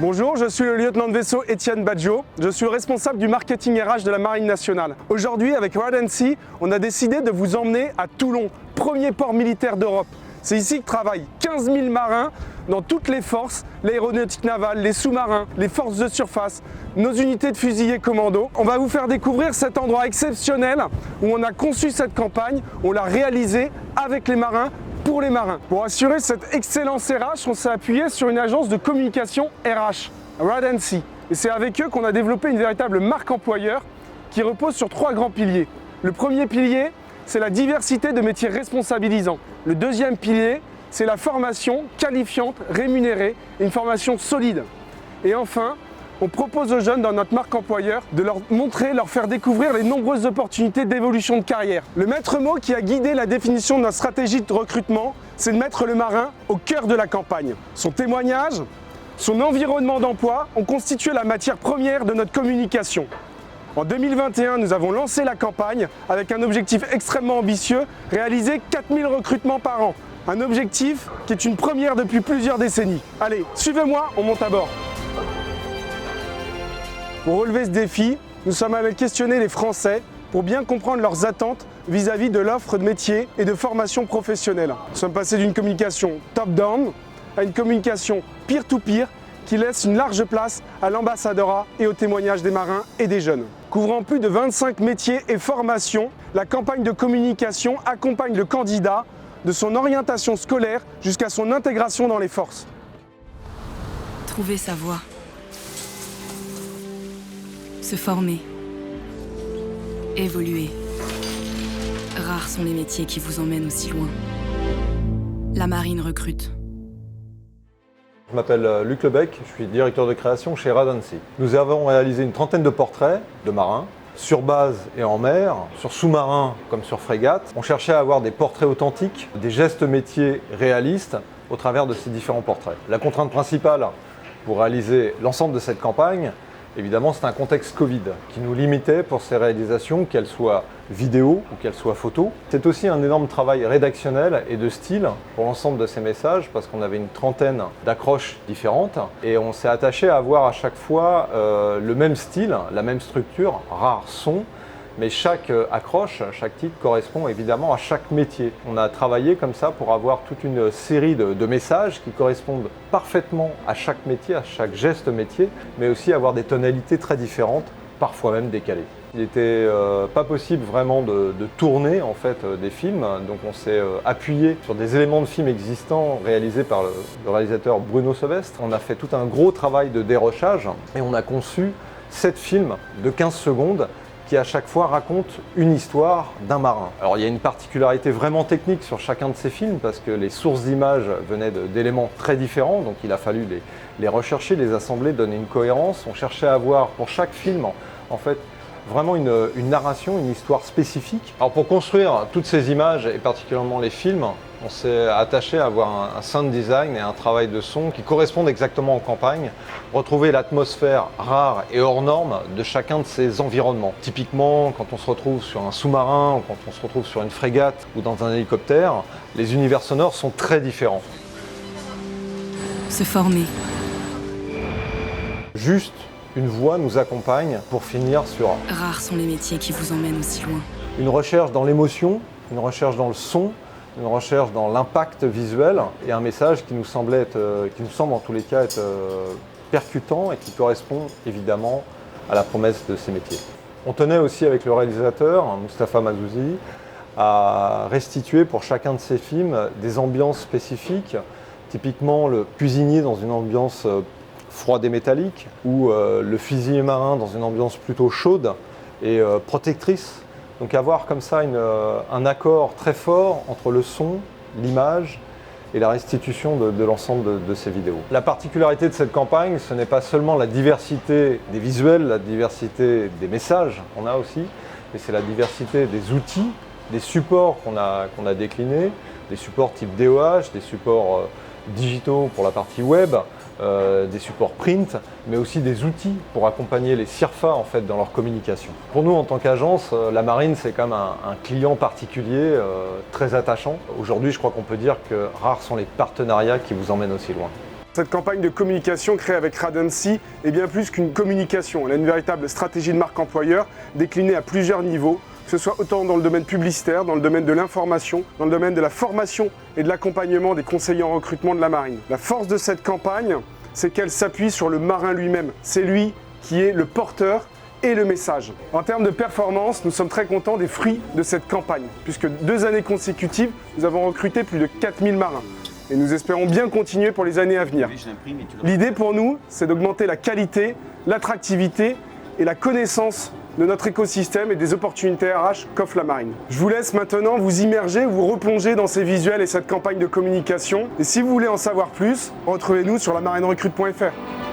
Bonjour, je suis le lieutenant de vaisseau Étienne Badjo. Je suis le responsable du marketing RH de la Marine nationale. Aujourd'hui, avec Ride & Sea, on a décidé de vous emmener à Toulon, premier port militaire d'Europe. C'est ici que travaillent 15 000 marins dans toutes les forces, l'aéronautique navale, les sous-marins, les forces de surface, nos unités de fusiliers commando. On va vous faire découvrir cet endroit exceptionnel où on a conçu cette campagne, on l'a réalisée avec les marins, pour les marins. Pour assurer cette excellence RH, on s'est appuyé sur une agence de communication RH, Ride & Sea. Et c'est avec eux qu'on a développé une véritable marque employeur qui repose sur 3 grands piliers. Le premier pilier, c'est la diversité de métiers responsabilisants. Le deuxième pilier, c'est la formation qualifiante, rémunérée, et une formation solide. Et enfin, on propose aux jeunes dans notre marque employeur de leur montrer, leur faire découvrir les nombreuses opportunités d'évolution de carrière. Le maître mot qui a guidé la définition de notre stratégie de recrutement, c'est de mettre le marin au cœur de la campagne. Son témoignage, son environnement d'emploi ont constitué la matière première de notre communication. En 2021, nous avons lancé la campagne avec un objectif extrêmement ambitieux, réaliser 4000 recrutements par an. Un objectif qui est une première depuis plusieurs décennies. Allez, suivez-moi, on monte à bord. Pour relever ce défi, nous sommes allés questionner les Français pour bien comprendre leurs attentes vis-à-vis de l'offre de métier et de formation professionnelle. Nous sommes passés d'une communication top-down à une communication peer-to-peer qui laisse une large place à l'ambassadeurat et au témoignage des marins et des jeunes. Couvrant plus de 25 métiers et formations, la campagne de communication accompagne le candidat de son orientation scolaire jusqu'à son intégration dans les forces. Trouver sa voie. Se former. Évoluer. Rares sont les métiers qui vous emmènent aussi loin. La marine recrute. Je m'appelle Luc Lebec, je suis directeur de création chez Ride & Sea. Nous avons réalisé une trentaine de portraits de marins, sur base et en mer, sur sous-marins comme sur frégate. On cherchait à avoir des portraits authentiques, des gestes métiers réalistes au travers de ces différents portraits. La contrainte principale pour réaliser l'ensemble de cette campagne, évidemment, c'est un contexte Covid qui nous limitait pour ces réalisations, qu'elles soient vidéo ou qu'elles soient photo. C'est aussi un énorme travail rédactionnel et de style pour l'ensemble de ces messages parce qu'on avait une trentaine d'accroches différentes et on s'est attaché à avoir à chaque fois le même style, la même structure, rares sont, mais chaque accroche, chaque titre correspond évidemment à chaque métier. On a travaillé comme ça pour avoir toute une série de messages qui correspondent parfaitement à chaque métier, à chaque geste métier, mais aussi avoir des tonalités très différentes, parfois même décalées. Il n'était pas possible vraiment de tourner en fait des films, donc on s'est appuyé sur des éléments de films existants réalisés par le réalisateur Bruno Sevestre. On a fait tout un gros travail de dérochage et on a conçu 7 films de 15 secondes qui à chaque fois raconte une histoire d'un marin. Alors il y a une particularité vraiment technique sur chacun de ces films parce que les sources d'images venaient d'éléments très différents, donc il a fallu les rechercher, les assembler, donner une cohérence. On cherchait à avoir pour chaque film en fait vraiment une narration, une histoire spécifique. Alors pour construire toutes ces images et particulièrement les films, on s'est attaché à avoir un sound design et un travail de son qui correspondent exactement aux campagnes, retrouver l'atmosphère rare et hors norme de chacun de ces environnements. Typiquement, quand on se retrouve sur un sous-marin, ou quand on se retrouve sur une frégate ou dans un hélicoptère, les univers sonores sont très différents. Se former. Juste une voix nous accompagne pour finir sur Rares sont les métiers qui vous emmènent aussi loin. une recherche dans l'émotion, une recherche dans le son, une recherche dans l'impact visuel et un message qui nous semble en tous les cas être percutant et qui correspond évidemment à la promesse de ces métiers. On tenait aussi avec le réalisateur, Mustapha Mazouzi, à restituer pour chacun de ces films des ambiances spécifiques, typiquement le cuisinier dans une ambiance froide et métallique, ou le fusilier marin dans une ambiance plutôt chaude et protectrice. Donc avoir comme ça un accord très fort entre le son, l'image et la restitution de l'ensemble de ces vidéos. La particularité de cette campagne, ce n'est pas seulement la diversité des visuels, la diversité des messages qu'on a aussi, mais c'est la diversité des outils, des supports qu'on a déclinés, des supports type DOH, des supports digitaux pour la partie web, des supports print, mais aussi des outils pour accompagner les CIRFA en fait, dans leur communication. Pour nous, en tant qu'agence, la marine, c'est quand même un client particulier, très attachant. Aujourd'hui, je crois qu'on peut dire que rares sont les partenariats qui vous emmènent aussi loin. Cette campagne de communication créée avec Radency est bien plus qu'une communication. Elle a une véritable stratégie de marque employeur déclinée à plusieurs niveaux, que ce soit autant dans le domaine publicitaire, dans le domaine de l'information, dans le domaine de la formation et de l'accompagnement des conseillers en recrutement de la marine. La force de cette campagne, c'est qu'elle s'appuie sur le marin lui-même. C'est lui qui est le porteur et le message. En termes de performance, nous sommes très contents des fruits de cette campagne, puisque 2 années consécutives, nous avons recruté plus de 4000 marins. Et nous espérons bien continuer pour les années à venir. L'idée pour nous, c'est d'augmenter la qualité, l'attractivité et la connaissance de notre écosystème et des opportunités RH qu'offre la marine. Je vous laisse maintenant vous immerger, vous replonger dans ces visuels et cette campagne de communication. Et si vous voulez en savoir plus, retrouvez-nous sur lamarinerecrute.fr.